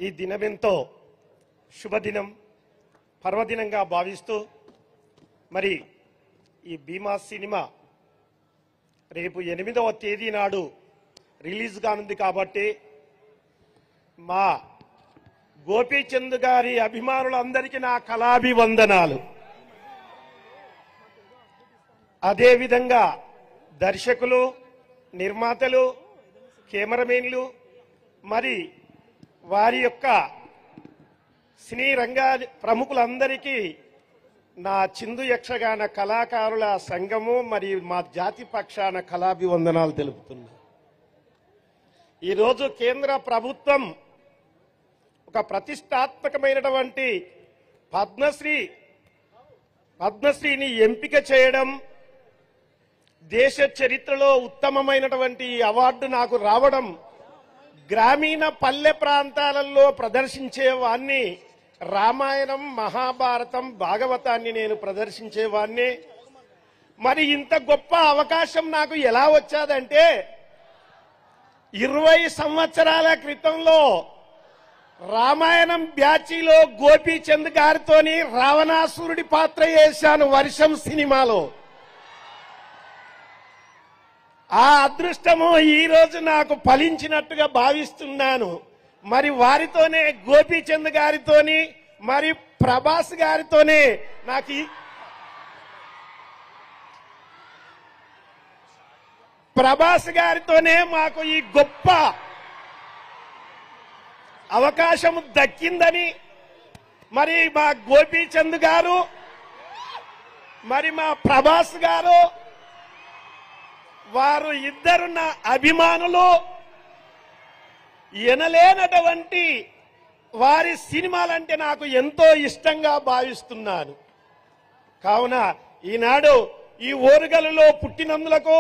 ఈ దినమెంతో శుభదినం పర్వదినంగా భావిస్తూ మరి ఈ భీమా సినిమా రేపు 8వ తేదీ నాడు రిలీజ్ కానుంది కాబట్టి మా గోపీచంద్ గారి అభిమానులందరికీ నా కళాభివందనాలు. అదేవిధంగా దర్శకులు, నిర్మాతలు, కెమెరామెన్లు మరి వారి యొక్క సినీ రంగా ప్రముఖులందరికీ నా చిందు యక్షగాన కళాకారుల సంఘము మరియు మా జాతి పక్షాన కళాభివందనాలు తెలుపుతున్నా. ఈరోజు కేంద్ర ప్రభుత్వం ఒక ప్రతిష్టాత్మకమైనటువంటి పద్మశ్రీని ఎంపిక చేయడం, దేశ చరిత్రలో ఉత్తమమైనటువంటి అవార్డు నాకు రావడం, గ్రామీణ పల్లె ప్రాంతాలలో ప్రదర్శించేవాన్ని రామాయణం, మహాభారతం, భాగవతాన్ని నేను ప్రదర్శించేవాన్ని. మరి ఇంత గొప్ప అవకాశం నాకు ఎలా వచ్చాదంటే 20 సంవత్సరాల క్రితంలో రామాయణం బ్యాచీలో గోపీచంద్ గారితోని రావణాసురుడి పాత్ర చేశాను వర్షం సినిమాలో. ఆ అదృష్టము ఈ రోజు నాకు ఫలించినట్టుగా భావిస్తున్నాను. మరి వారితోనే గోపీచంద్ గారితోని మరి ప్రభాస్ గారితోనే నాకు ప్రభాస్ గారితోనే మాకు ఈ గొప్ప అవకాశం దక్కిందని మరి మా గోపీచంద్ గారు మరి మా ప్రభాస్ గారు వారు ఇద్దరు నా అభిమానులు. ఎనలేనటువంటి వారి సినిమాలంటే నాకు ఎంతో ఇష్టంగా భావిస్తున్నాను. కావున ఈనాడు ఈ ఓరుగలులో పుట్టినందులకు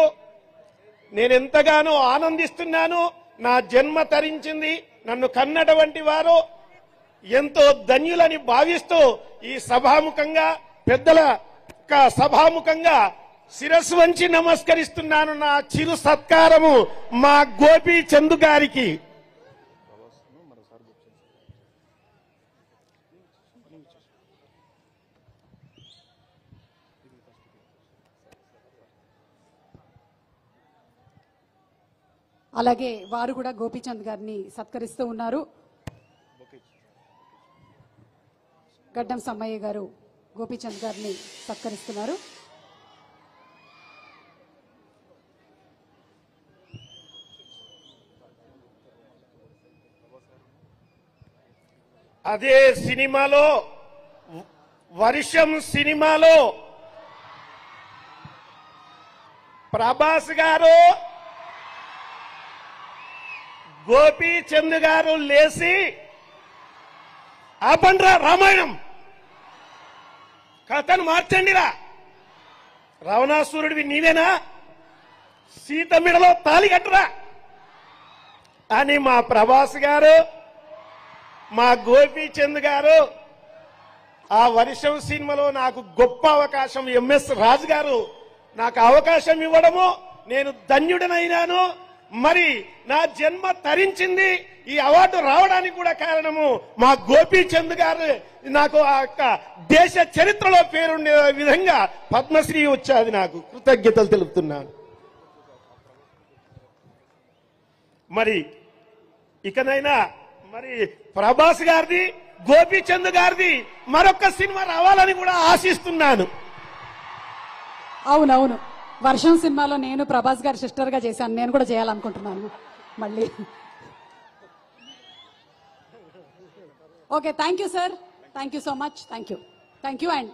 నేనెంతగానో ఆనందిస్తున్నాను. నా జన్మ తరించింది, నన్ను కన్నటువంటి వారు ఎంతో ధన్యులని భావిస్తూ ఈ సభాముఖంగా పెద్దల సభాముఖంగా శిరస్సు వంచి నమస్కరిస్తున్నాను. నా చిరు సత్కారము మా గోపీచంద్ గారికి. అలాగే వారు కూడా గోపీచంద్ గారిని సత్కరిస్తూ ఉన్నారు. గడ్డం సమ్మయ్య గారు గోపీచంద్ గారిని సత్కరిస్తున్నారు. అదే సినిమాలో వర్షం సినిమాలో ప్రభాస్ గారు గోపీచంద్ గారు లేచి ఆపండ్రా రామాయణం కథను మార్చండిరా, రావణాసురుడివి నీవేనా, సీత మెడలో తాళి కట్టరా అని మా ప్రభాస్ గారు మా గోపీచంద్ గారు ఆ వర్షం సినిమాలో నాకు గొప్ప అవకాశం ఎంఎస్ రాజు గారు నాకు అవకాశం ఇవ్వడము నేను ధన్యుడనైనాను. మరి నా జన్మ తరించింది. ఈ అవార్డు రావడానికి కూడా కారణము మా గోపీచంద్ గారు నాకు ఆ యొక్క దేశ చరిత్రలో పేరుండే విధంగా పద్మశ్రీ వచ్చాది. నాకు కృతజ్ఞతలు తెలుపుతున్నాను. మరి ఇకనైనా మరి ప్రభాస్ గారిది, గోపీచంద్ గారిది మరొక సినిమా రావాలని కూడా ఆశిస్తున్నాను. అవునవును, వర్షం సినిమాలో నేను ప్రభాస్ గారి సిస్టర్ గా చేశాను. నేను కూడా చేయాలనుకుంటున్నాను మళ్ళీ. Okay, thank you sir, thank you so much, thank you and